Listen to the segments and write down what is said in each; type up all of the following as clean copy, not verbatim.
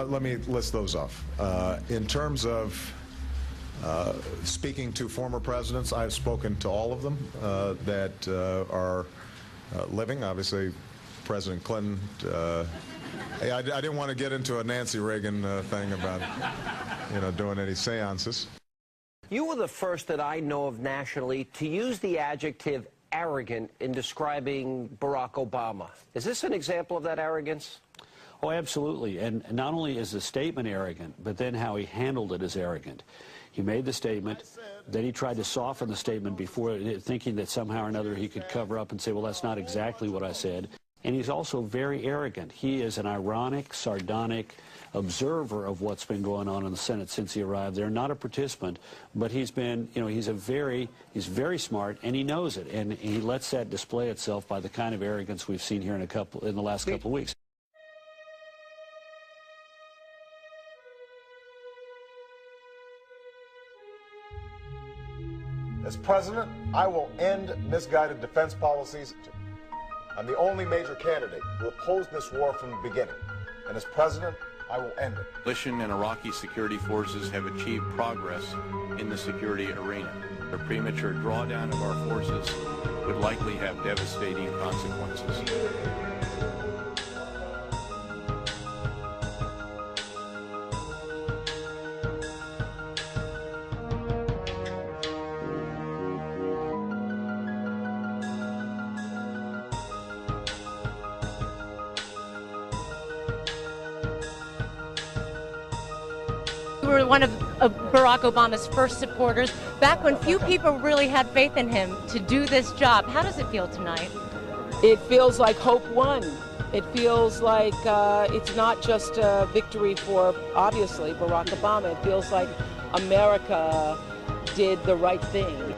Let me list those off. In terms of speaking to former presidents, I've spoken to all of them that are living. Obviously, President Clinton. Hey, I didn't want to get into a Nancy Reagan thing about, doing any seances. You were the first that I know of nationally to use the adjective arrogant in describing Barack Obama. Is this an example of that arrogance? Oh, absolutely. And not only is the statement arrogant, but then how he handled it is arrogant. He made the statement, then he tried to soften the statement before, thinking that somehow or another he could cover up and say, well, that's not exactly what I said. And he's also very arrogant. He is an ironic, sardonic observer of what's been going on in the Senate since he arrived there. Not a participant, but he's been, he's very smart, and he knows it. And he lets that display itself by the kind of arrogance we've seen here in the last couple of weeks. As president, I will end misguided defense policies. I'm the only major candidate who opposed this war from the beginning. And as president, I will end it. Coalition and Iraqi security forces have achieved progress in the security arena. A premature drawdown of our forces would likely have devastating consequences. You were one of Barack Obama's first supporters, back when few people really had faith in him to do this job. How does it feel tonight? It feels like hope won. It feels like it's not just a victory for, obviously, Barack Obama. It feels like America did the right thing.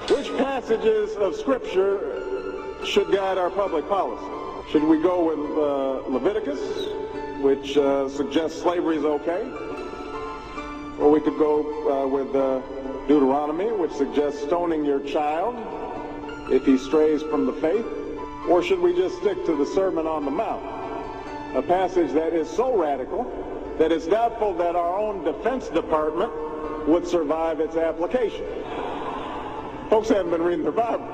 Which passages of Scripture should guide our public policy? Should we go with Leviticus, which suggests slavery is okay? Or we could go with Deuteronomy, which suggests stoning your child if he strays from the faith? Or should we just stick to the Sermon on the Mount, a passage that is so radical that it's doubtful that our own Defense Department would survive its application? Folks haven't been reading their Bible.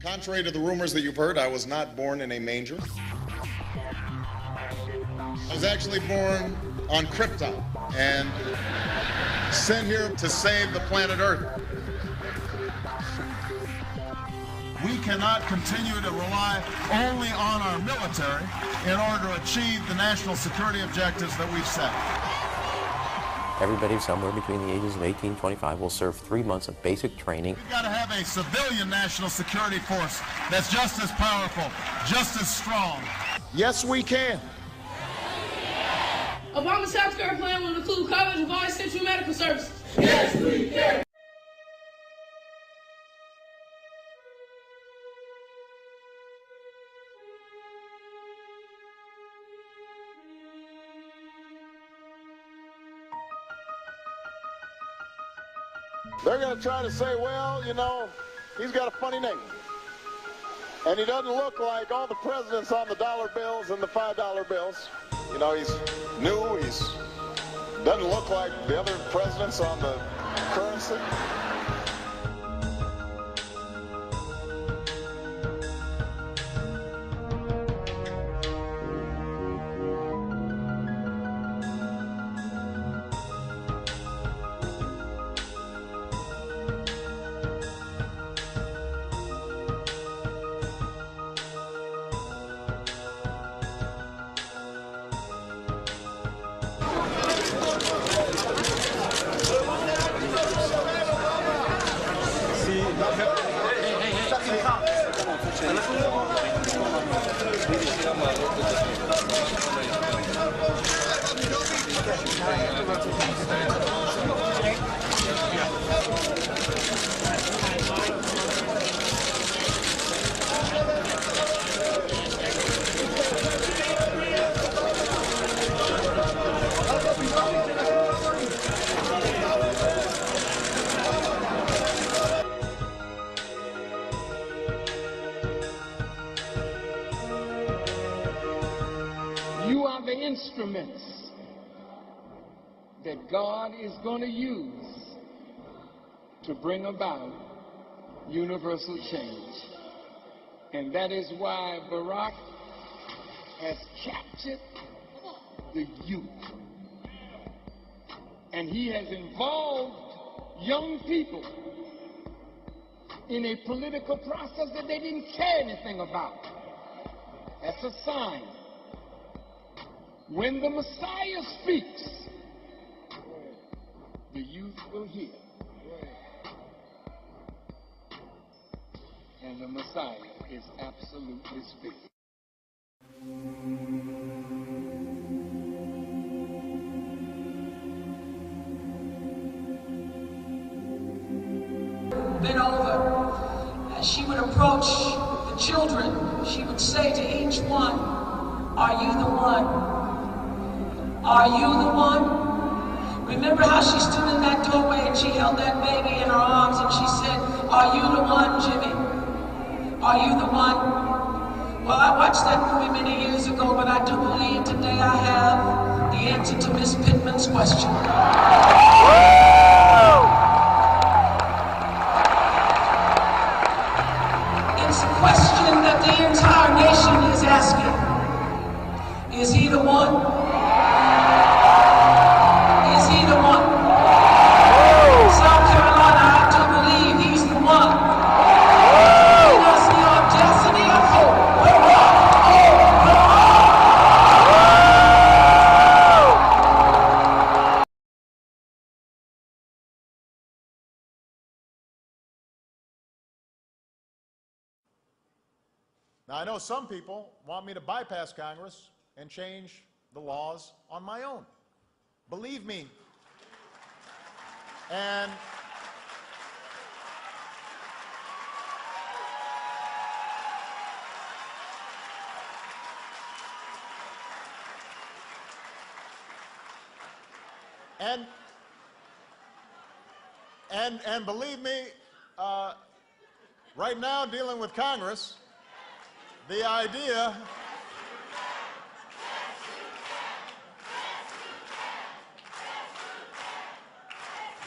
Contrary to the rumors that you've heard, I was not born in a manger. I was actually born on Krypton and sent here to save the planet Earth. We cannot continue to rely only on our military in order to achieve the national security objectives that we've set. Everybody somewhere between the ages of 18 and 25 will serve 3 months of basic training. We've got to have a civilian national security force that's just as powerful, just as strong. Yes, we can. Obama's health care plan will include coverage of all essential medical services. Yes, we can. They're going to try to say, well, you know, he's got a funny name. And he doesn't look like all the presidents on the dollar bills and the $5 bills. You know, he's new, doesn't look like the other presidents on the currency. You are the instruments that God is going to use to bring about universal change. And that is why Barack has captured the youth. And he has involved young people in a political process that they didn't care anything about. That's a sign. When the Messiah speaks, the youth will hear. And the Messiah is absolutely speaking. Bent over, as she would approach the children, she would say to each one, "Are you the one? Are you the one?" Remember how she stood in that doorway and she held that baby in her arms and she said, "Are you the one, Jimmy? Are you the one?" Well, I watched that movie many years ago, but I do believe today I have the answer to Miss Pittman's question. It's a question that the entire nation is asking. Is he the one? Is he the one? South Carolina, I do believe he's the one. He has the audacity of hope. Now, I know some people want me to bypass Congress and change the laws on my own. Believe me. And believe me, right now dealing with Congress, the idea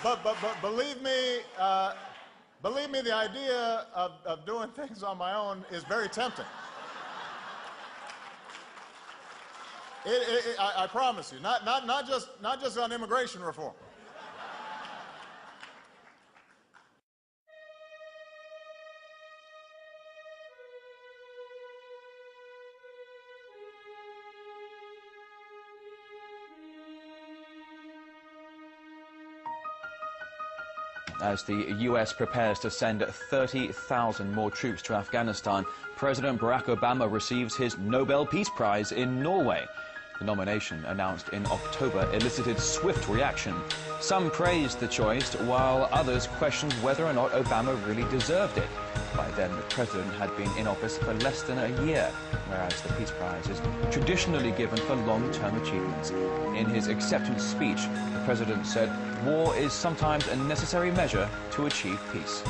but believe me, the idea of doing things on my own is very tempting. I promise you, not just on immigration reform. As the U.S. prepares to send 30,000 more troops to Afghanistan, President Barack Obama receives his Nobel Peace Prize in Norway. The nomination, announced in October, elicited swift reaction. Some praised the choice, while others questioned whether or not Obama really deserved it. By then, the president had been in office for less than a year, whereas the Peace Prize is traditionally given for long-term achievements. In his acceptance speech, the president said, "War is sometimes a necessary measure to achieve peace."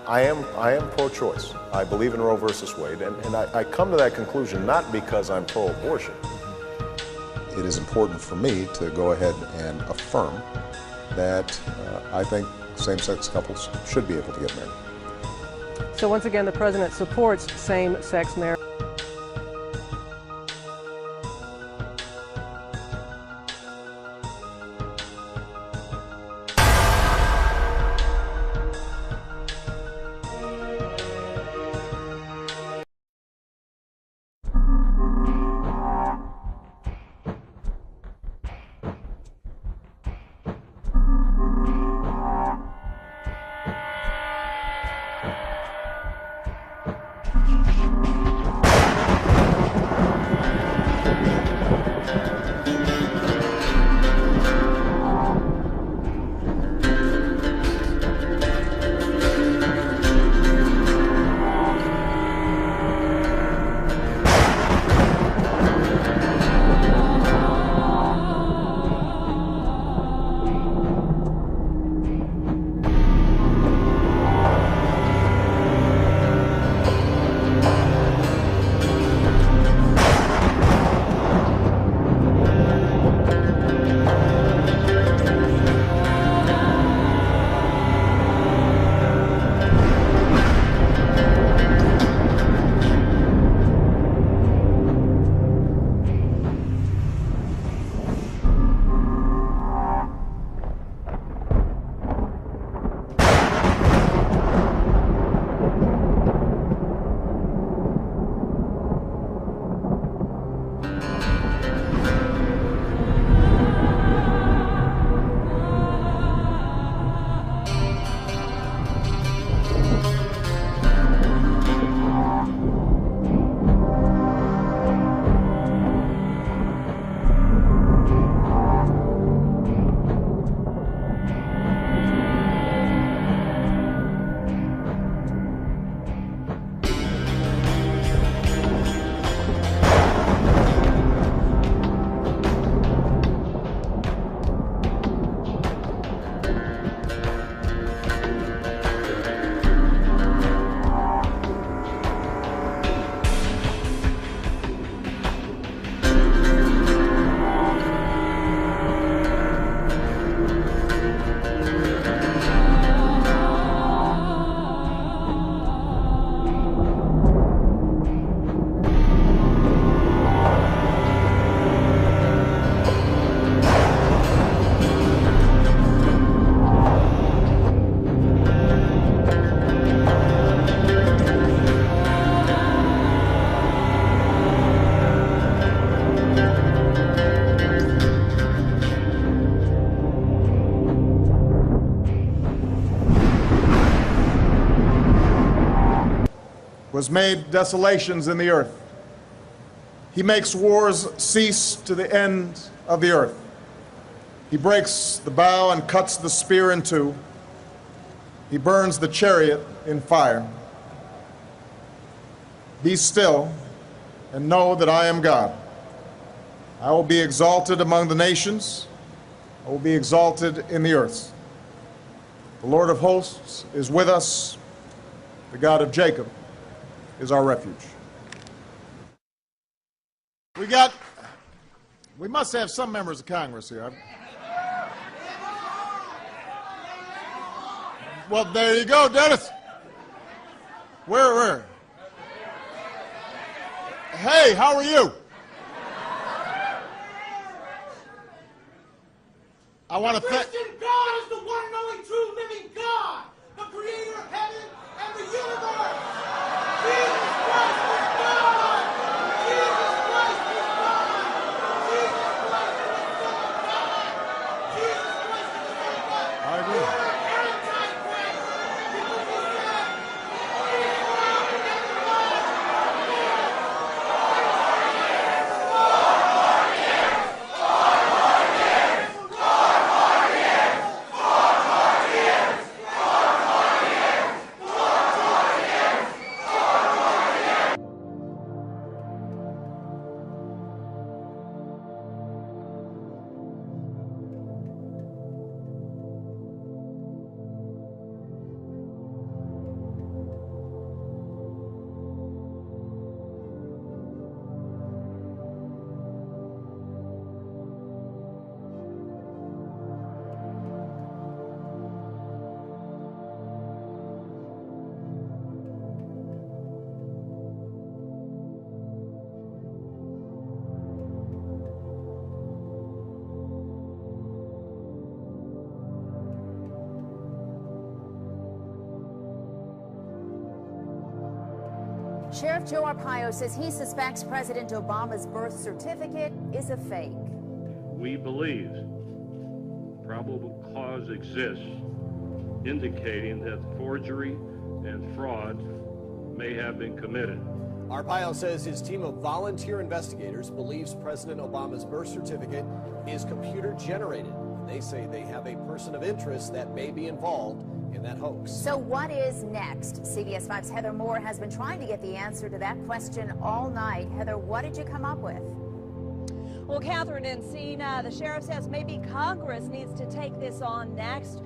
I am pro-choice. I believe in Roe versus Wade, and I come to that conclusion not because I'm pro-abortion. It is important for me to go ahead and affirm that I think same-sex couples should be able to get married. So once again, the president supports same-sex marriage. was made desolations in the earth. He makes wars cease to the end of the earth. He breaks the bow and cuts the spear in two. He burns the chariot in fire. Be still and know that I am God. I will be exalted among the nations. I will be exalted in the earth. The Lord of hosts is with us. The God of Jacob is our refuge. We must have some members of Congress here. Well, there you go, Dennis. Where? Hey, how are you? I want to thank... Christian God is the one and only true living God, the creator of heaven and the universe. Jesus Christ is God. Jesus Christ is God. Jesus Christ is the Son of God. Jesus Christ is the Son of God. I agree. You are Antichrist. Because he said, "He is God and one." Sheriff Joe Arpaio says he suspects President Obama's birth certificate is a fake. We believe probable cause exists indicating that forgery and fraud may have been committed. Arpaio says his team of volunteer investigators believes President Obama's birth certificate is computer generated. They say they have a person of interest that may be involved in that hoax. So what is next? CBS 5's Heather Moore has been trying to get the answer to that question all night. Heather, what did you come up with? Well, Catherine and Cena, the sheriff says maybe Congress needs to take this on next.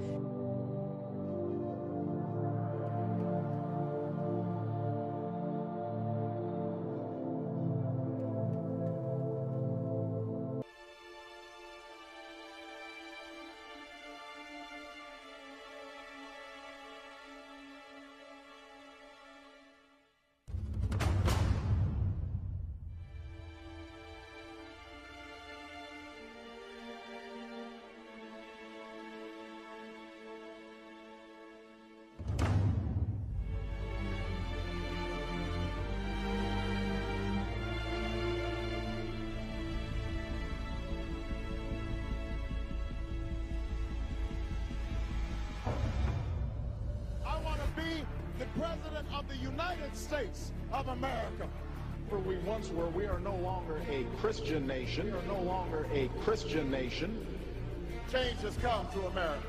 The President of the United States of America. Where we once were, we are no longer a Christian nation. We are no longer a Christian nation. Change has come to America.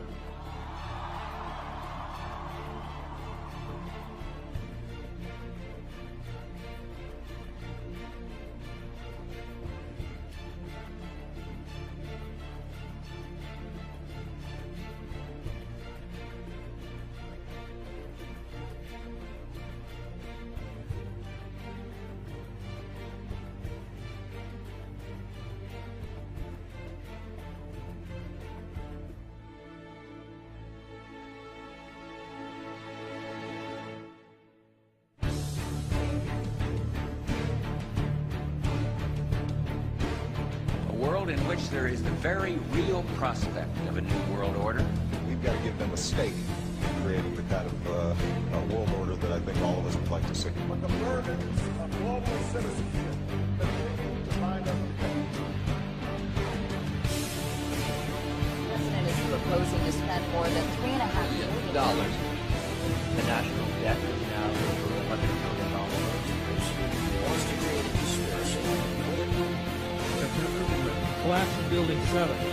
In which there is the very real prospect of a new world order. We've got to give them a stake in creating the kind of world order that I think all of us would like to see. But the burdens of global citizenship continue to bind us together. The president is proposing to spend more than $3.5 billion. The national debt is now over $100 billion. Collapse of Building 7.